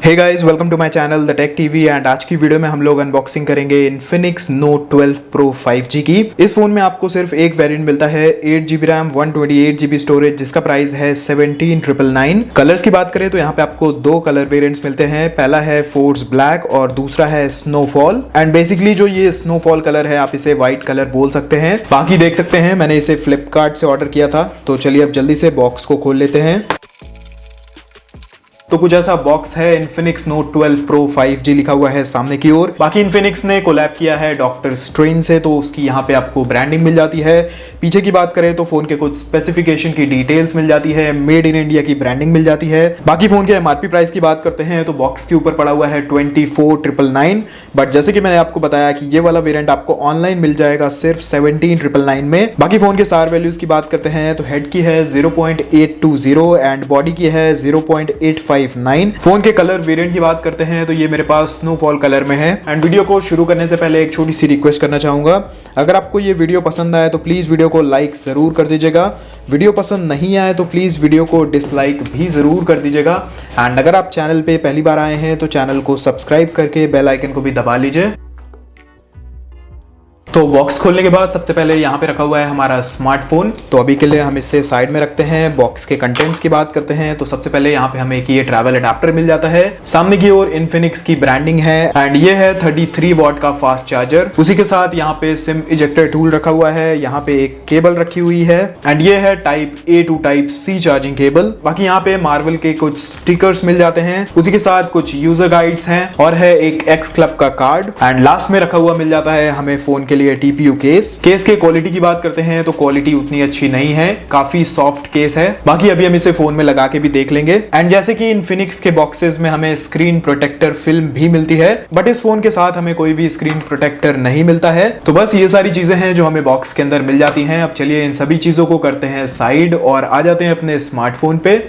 Hey guys, welcome to my channel The Tech TV. And आज की video में हम लोग अनबॉक्सिंग करेंगे इन्फिनिक्स नोट 12 प्रो 5G की। इस फोन में आपको सिर्फ एक वेरिएंट मिलता है 8GB रैम 128GB स्टोरेज, जिसका प्राइस है 17,999। कलर्स की बात करें तो यहाँ पे आपको दो कलर वेरिएंट्स मिलते हैं। पहला है फोर्स ब्लैक और दूसरा है स्नोफॉल। एंड बेसिकली जो ये स्नोफॉल कलर है, आप इसे व्हाइट कलर बोल सकते हैं। बाकी देख सकते हैं मैंने इसे फ्लिपकार्ट से ऑर्डर किया था। तो चलिए अब जल्दी से बॉक्स को खोल लेते हैं। तो कुछ ऐसा बॉक्स है। इन्फिनिक्स नोट 12 प्रो 5G लिखा हुआ है सामने की ओर। बाकी इन्फिनिक्स ने कोलैब किया है डॉक्टर स्ट्रेन से, तो उसकी यहाँ पे आपको ब्रांडिंग मिल जाती है। पीछे की बात करें तो फोन के कुछ स्पेसिफिकेशन की डिटेल्स मिल जाती है। मेड इन इंडिया की ब्रांडिंग मिल जाती है। बाकी फोन के एमआरपी प्राइस की बात करते हैं तो बॉक्स के ऊपर पड़ा हुआ है 24,999। बट जैसे कि मैंने आपको बताया कि ये वाला वेरिएंट आपको ऑनलाइन मिल जाएगा सिर्फ 17,999 में। बाकी फोन के सार वैल्यूज की बात करते हैं तो हेड की है 0.820 एंड बॉडी की है 0.85। फोन के कलर वेरिएंट की बात करते हैं तो ये मेरे पास स्नोफॉल कलर में है। एंड वीडियो को शुरू करने से पहले एक छोटी सी रिक्वेस्ट करना चाहूंगा। अगर आपको ये वीडियो पसंद आए तो प्लीज वीडियो को लाइक जरूर कर दीजिएगा। वीडियो पसंद नहीं आए तो प्लीज वीडियो को डिसलाइक भी जरूर कर दीजिएगा। एंड अगर आप चैनल पे पहली बार आए हैं तो चैनल को सब्सक्राइब करके बेल आइकन को भी दबा लीजिए। तो बॉक्स खोलने के बाद सबसे पहले यहाँ पे रखा हुआ है हमारा स्मार्टफोन। तो अभी के लिए हम इसे साइड में रखते हैं। बॉक्स के कंटेंट्स की बात करते हैं तो सबसे पहले यहाँ पे हमें एक ये ट्रैवल अडेप्टर मिल जाता है। सामने की ओर इन्फिनिक्स की ब्रांडिंग है एंड ये है 33 वॉट का फास्ट चार्जर। उसी के साथ यहाँ पे सिम इजेक्टर टूल रखा हुआ है। यहाँ पे एक केबल रखी हुई है एंड ये है type A to type C charging cable. बाकी यहाँ पे मार्वल के कुछ स्टिकर्स मिल जाते हैं। उसी के साथ कुछ यूजर गाइड्स हैं और है एक एक्स क्लब का कार्ड। एंड लास्ट में रखा हुआ मिल जाता है हमें फोन के लिए TPU केस के क्वालिटी की बात करते हैं तो क्वालिटी उतनी अच्छी नहीं है, काफी सॉफ्ट केस है। बाकी अभी हम इसे फोन में लगा के भी देख लेंगे। एंड जैसे कि इन्फिनिक्स के बॉक्सेस में हमें स्क्रीन प्रोटेक्टर फिल्म भी मिलती है, बट इस फोन के साथ हमें कोई भी स्क्रीन प्रोटेक्टर नहीं मिलता है। तो बस ये सारी चीजें हैं जो हमें बॉक्स के अंदर मिल जाती हैं। अब चलिए इन सभी चीजों को करते हैं साइड और आ जाते हैं अपने स्मार्टफोन पे।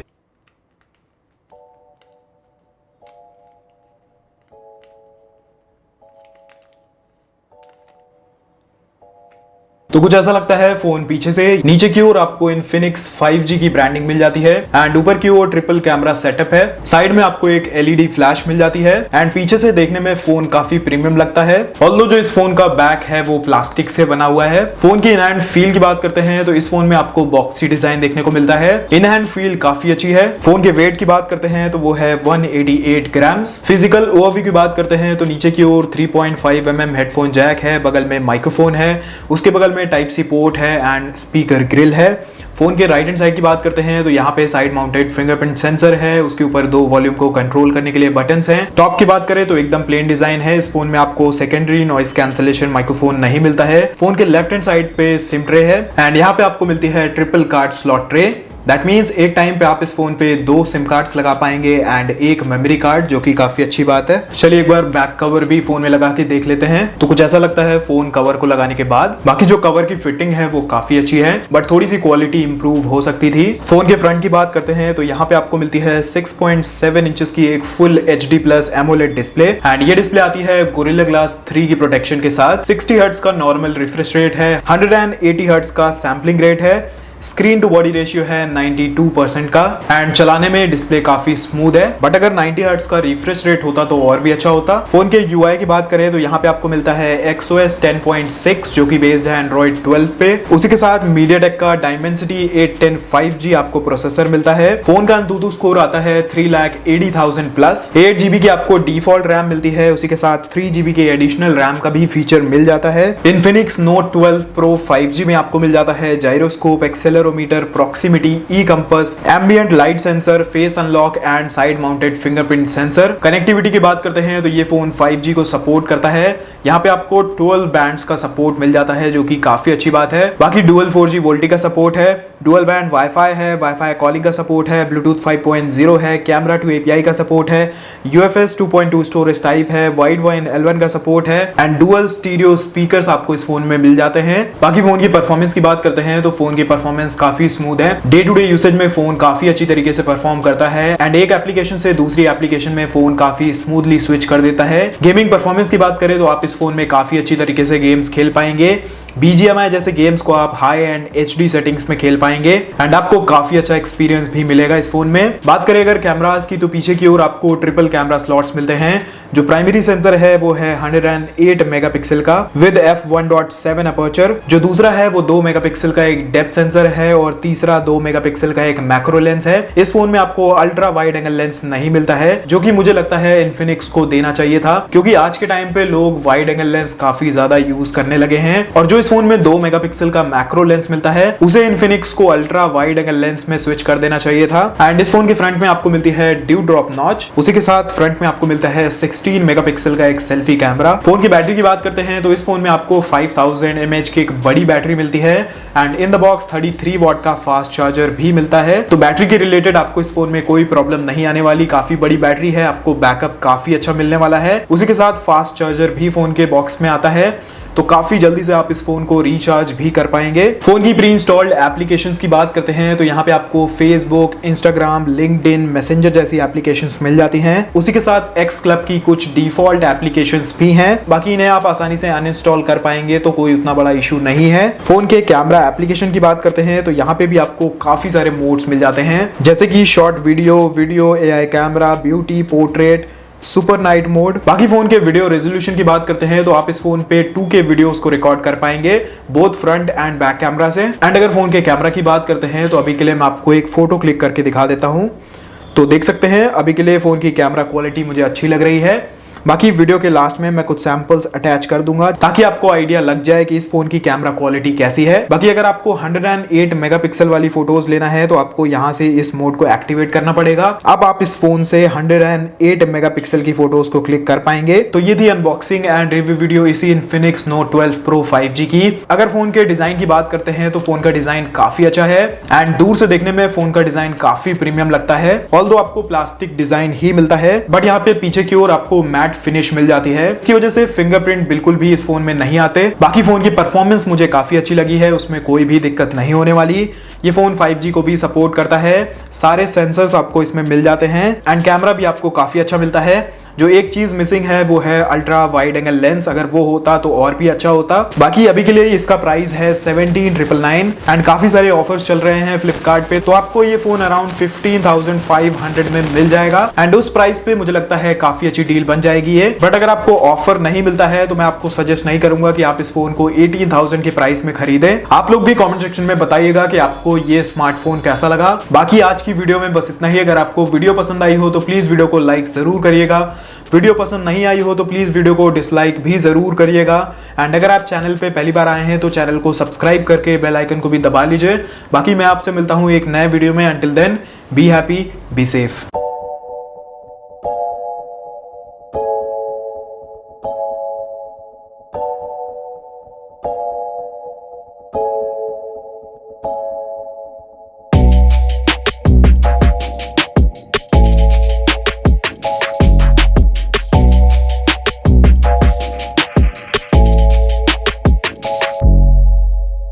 तो कुछ ऐसा लगता है फोन पीछे से। नीचे की ओर आपको इन्फिनिक्स 5G की ब्रांडिंग मिल जाती है एंड ऊपर की ओर ट्रिपल कैमरा सेटअप है। साइड में आपको एक LED फ्लैश मिल जाती है एंड पीछे से देखने में फोन काफी प्रीमियम लगता है। ऑल्दो जो इस फोन का बैक है वो प्लास्टिक से बना हुआ है। फोन की इन हैंड फील की बात करते हैं तो इस फोन में आपको बॉक्सी डिजाइन देखने को मिलता है। इन हैंड फील काफी अच्छी है। फोन के वेट की बात करते हैं तो वो है 188 ग्राम। फिजिकल ओवरव्यू की बात करते हैं तो नीचे की ओर 3.5mm हेडफोन जैक है, बगल में माइक्रोफोन है, उसके बगल में टाइप सी पोर्ट है एंड स्पीकर ग्रिल है। फोन के राइट हैंड साइड की बात करते हैं तो यहाँ पे साइड माउंटेड फिंगरप्रिंट सेंसर है। उसके ऊपर दो वॉल्यूम को कंट्रोल करने के लिए बटन्स हैं। टॉप की बात करें तो एकदम प्लेन डिजाइन है। इस फोन में आपको सेकेंडरी नॉइस कैंसलेशन माइक्रोफोन नहीं मिलता है। फोन के लेफ्ट हैंड साइड पे सिम ट्रे है एंड यहाँ पे आपको मिलती है triple card slot tray. That means एक टाइम पे आप इस फोन पे दो सिम कार्ड्स लगा पाएंगे एंड एक मेमोरी कार्ड, जो कि काफी अच्छी बात है। चलिए एक बार बैक कवर भी फोन में लगा के देख लेते हैं। तो कुछ ऐसा लगता है फोन कवर को लगाने के बाद। बाकी जो कवर की फिटिंग है वो काफी अच्छी है, बट थोड़ी सी क्वालिटी इंप्रूव हो सकती थी। फोन के फ्रंट की बात करते हैं तो यहाँ पे आपको मिलती है 6.7 इंचेस की एक full HD+ AMOLED display and ये डिस्प्ले आती है गोरिल्ला ग्लास 3 की प्रोटेक्शन के साथ। 60 हर्ट्ज का नॉर्मल रिफ्रेश रेट है, 180 हर्ट्ज का सैम्पलिंग रेट है, स्क्रीन टू बॉडी रेशियो है 92% का एंड चलाने में डिस्प्ले काफी स्मूथ है। बट अगर 90 हर्ट्ज का रिफ्रेश रेट होता तो और भी अच्छा होता। फोन के UI की बात करें तो यहाँ पे आपको मिलता है XOS 10.6 जो कि बेस्ड है Android 12 पे। उसी के साथ MediaTek का Dimensity 810 5G आपको प्रोसेसर मिलता है। फोन का AnTuTu स्कोर आता है 3,80,000 प्लस। 8GB की आपको डिफॉल्ट रैम मिलती है। उसी के साथ 3GB के एडिशनल रैम का भी फीचर मिल जाता है। इन्फिनिक्स नोट 12 प्रो 5G में आपको मिल जाता है gyroscope, accelerometer, proximity, e compass, ambient light sensor, face unlock and side mounted fingerprint sensor. Connectivity की बात करते हैं तो ये फोन 5G को सपोर्ट करता है। यहाँ पे आपको 12 बैंड्स का सपोर्ट मिल जाता है, जो कि काफी अच्छी बात है। बाकी डुअल 4G वोल्टी का सपोर्ट है, डुअल बैंड वाईफाई है, वाईफाई कॉलिंग का सपोर्ट है, ब्लूटूथ 5.0 है, कैमरा टू API का सपोर्ट है, UFS 2.2 स्टोरेज टाइप है, वाइड वाइन L1 का सपोर्ट है एंड डुअल स्टीरियो स्पीकर्स आपको इस फोन में मिल जाते हैं। बाकी फोन की परफॉर्मेंस की बात करते हैं तो फोन की परफॉर्मेंस काफी स्मूथ है। डे टू डे यूसेज में फोन काफी अच्छी तरीके से परफॉर्म करता है एंड एक एप्लीकेशन से दूसरी एप्लीकेशन में फोन काफी स्मूथली स्विच कर देता है। गेमिंग परफॉर्मेंस की बात करें तो आप इस फोन में काफी अच्छी तरीके से गेम्स खेल पाएंगे BGMI जैसे गेम्स को आप हाई एंड HD सेटिंग्स में खेल पाएंगे एंड आपको काफी अच्छा एक्सपीरियंस भी मिलेगा इस फोन में। बात करें अगर कैमरास की तो पीछे की ओर आपको ट्रिपल कैमरा स्लॉट्स मिलते हैं। जो प्राइमरी सेंसर है वो है 108 मेगापिक्सल का विद f1.7 अपर्चर। जो दूसरा है वो 2 मेगापिक्सल का एक डेप्थ सेंसर है और तीसरा 2 मेगापिक्सल का एक मैक्रो लेंस है। इस फोन में आपको अल्ट्रा वाइड एंगल लेंस नहीं मिलता है, जो कि मुझे लगता है इन्फिनिक्स को देना चाहिए था, क्योंकि आज के टाइम पे लोग वाइड एंगल लेंस काफी ज्यादा यूज करने लगे हैं। और जो इस फोन में 2 मेगापिक्सल का मैक्रो लेंस मिलता है उसे इन्फिनिक्स को अल्ट्रा वाइड एंगल लेंस में स्विच कर देना चाहिए था। एंड इस फोन के फ्रंट में आपको मिलती है ड्यू ड्रॉप नॉच, उसी के साथ फ्रंट में आपको मिलता है 16 मेगापिक्सल का एक सेल्फी कैमरा। फोन की बैटरी की बात करते हैं तो इस फोन में आपको 5000 mAh की एक बड़ी बैटरी मिलती है and in the box 33 what का फास्ट चार्जर भी मिलता है। तो बैटरी के रिलेटेड आपको इस फोन में कोई प्रॉब्लम नहीं आने वाली, काफी बड़ी बैटरी है, आपको बैकअप काफी अच्छा मिलने वाला है। उसी के साथ फास्ट चार्जर भी फोन के बॉक्स में आता है, तो काफी जल्दी से आप इस फोन को रिचार्ज भी कर पाएंगे। फोन की प्री इंस्टॉल्ड एप्लीकेशंस की बात करते हैं तो यहाँ पे आपको फेसबुक, इंस्टाग्राम, लिंक्डइन, मैसेंजर जैसी एप्लीकेशंस मिल जाती हैं। उसी के साथ एक्स क्लब की कुछ डिफॉल्ट एप्लीकेशंस भी हैं, बाकी इन्हें आप आसानी से अनइंस्टॉल कर पाएंगे, तो कोई उतना बड़ा इशू नहीं है। फोन के कैमरा एप्लीकेशन की बात करते हैं तो यहाँ पे भी आपको काफी सारे मोड्स मिल जाते हैं, जैसे कि short video, AI camera, beauty, portrait, super night mode. बाकी फोन के वीडियो रेजोल्यूशन की बात करते हैं तो आप इस फोन पे 2K वीडियोस को रिकॉर्ड कर पाएंगे both front end back camera से। एंड अगर फोन के कैमरा की बात करते हैं तो अभी के लिए मैं आपको एक फोटो क्लिक करके दिखा देता हूं, तो देख सकते हैं अभी के लिए फोन की कैमरा क्वालिटी मुझे अच्छी लग रही है। बाकी वीडियो के लास्ट में मैं कुछ सैंपल्स अटैच कर दूंगा ताकि आपको आइडिया लग जाए कि इस फोन की कैमरा क्वालिटी कैसी है। बाकी अगर आपको 108 मेगापिक्सल वाली फोटोज लेना है तो आपको यहां से इस मोड को एक्टिवेट करना पड़ेगा। अब आप इस फोन से 108 मेगापिक्सल की फोटोज को क्लिक कर पाएंगे। तो ये थी अनबॉक्सिंग एंड रिव्यू वीडियो इसी इन्फिनिक्स नोट 12 Pro 5G की। अगर फोन के डिजाइन की बात करते हैं तो फोन का डिजाइन काफी अच्छा है एंड दूर से देखने में फोन का डिजाइन काफी प्रीमियम लगता है। ऑल्दो आपको प्लास्टिक डिजाइन ही मिलता है, बट यहाँ पे पीछे की ओर आपको मैट फिनिश मिल जाती है, इसकी वजह से फिंगरप्रिंट बिल्कुल भी इस फोन में नहीं आते। बाकी फोन की परफॉर्मेंस मुझे काफी अच्छी लगी है, उसमें कोई भी दिक्कत नहीं होने वाली। ये फोन 5G को भी सपोर्ट करता है, सारे सेंसर्स आपको इसमें मिल जाते हैं एंड कैमरा भी आपको काफी अच्छा मिलता है। जो एक चीज मिसिंग है वो है अल्ट्रा वाइड एंगल लेंस, अगर वो होता तो और भी अच्छा होता। बाकी अभी के लिए इसका प्राइस है 17,999 एंड काफी सारे ऑफर्स चल रहे हैं फ्लिपकार्ट पे, तो आपको ये फोन अराउंड 15,500 में मिल जाएगा एंड उस प्राइस पे मुझे लगता है काफी अच्छी डील बन जाएगी ये। बट अगर आपको ऑफर नहीं मिलता है तो मैं आपको सजेस्ट नहीं करूंगा कि आप इस फोन को 18,000 के प्राइस में खरीदें। आप लोग भी कॉमेंट सेक्शन में बताइएगा कि आपको ये स्मार्टफोन कैसा लगा। बाकी आज की वीडियो में बस इतना ही। अगर आपको वीडियो पसंद आई हो तो प्लीज वीडियो को लाइक जरूर करिएगा, वीडियो पसंद नहीं आई हो तो प्लीज वीडियो को डिसलाइक भी जरूर करिएगा एंड अगर आप चैनल पे पहली बार आए हैं तो चैनल को सब्सक्राइब करके बेल आइकन को भी दबा लीजिए। बाकी मैं आपसे मिलता हूं एक नए वीडियो में। Until then be happy, be safe.